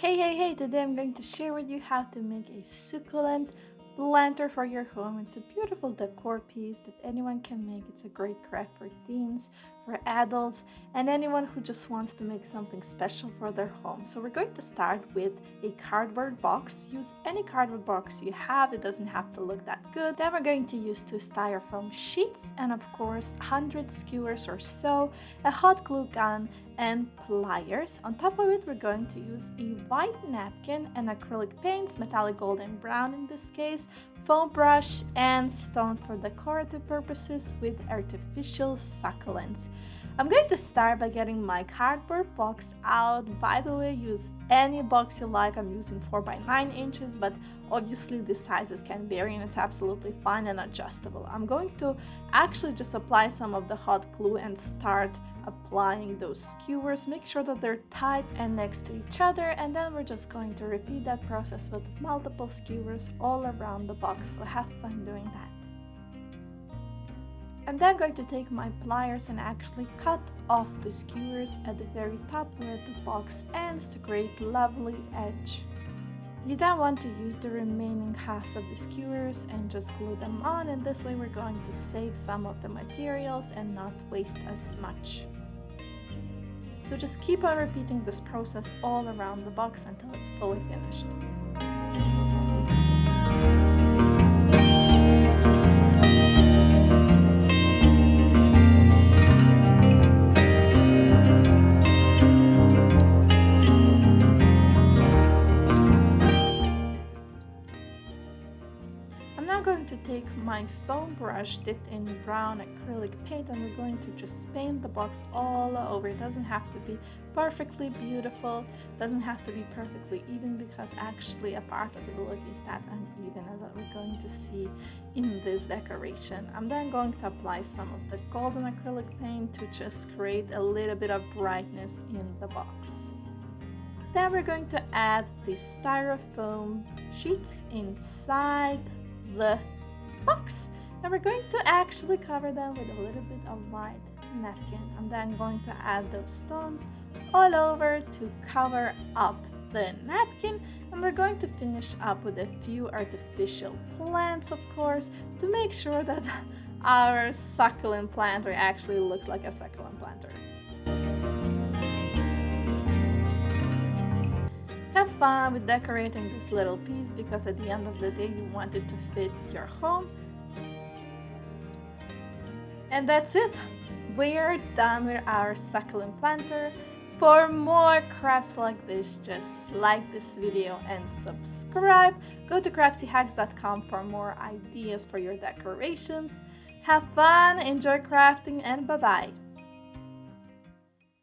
Hey, today I'm going to share with you how to make a succulent planter for your home. It's a beautiful decor piece that anyone can make. It's a great craft for teens, for adults, and anyone who just wants to make something special for their home. So we're going to start with a cardboard box. Use any cardboard box you have. It doesn't have to look that good. Then we're going to use 2 styrofoam sheets and of course 100 skewers or so, a hot glue gun, and pliers. On top of it, we're going to use a white napkin and acrylic paints, metallic gold and brown in this case, foam brush, and stones for decorative purposes with artificial succulents. I'm going to start by getting my cardboard box out. By the way, use any box you like. I'm using 4 by 9 inches, but obviously the sizes can vary and it's absolutely fine and adjustable. I'm going to actually just apply some of the hot glue and start applying those skewers. Make sure that they're tight and next to each other, and then we're just going to repeat that process with multiple skewers all around the box. So have fun doing that. I'm then going to take my pliers and actually cut off the skewers at the very top where the box ends to create lovely edge. You then want to use the remaining halves of the skewers and just glue them on, and this way we're going to save some of the materials and not waste as much. So just keep on repeating this process all around the box until it's fully finished. I'm now going to take my foam brush dipped in brown acrylic paint, and we're going to just paint the box all over. It doesn't have to be perfectly beautiful, doesn't have to be perfectly even, because actually a part of the look is that uneven, as we're going to see in this decoration. I'm then going to apply some of the golden acrylic paint to just create a little bit of brightness in the box. Then we're going to add the styrofoam sheets inside the box, and we're going to actually cover them with a little bit of white napkin. I'm then going to add those stones all over to cover up the napkin, and we're going to finish up with a few artificial plants, of course, to make sure that our succulent planter actually looks like a succulent planter. Have fun with decorating this little piece, because at the end of the day you want it to fit your home. And that's it. We're done with our succulent planter. For more crafts like this, just like this video and subscribe. Go to craftyhacks.com for more ideas for your decorations. Have fun, enjoy crafting, and bye-bye.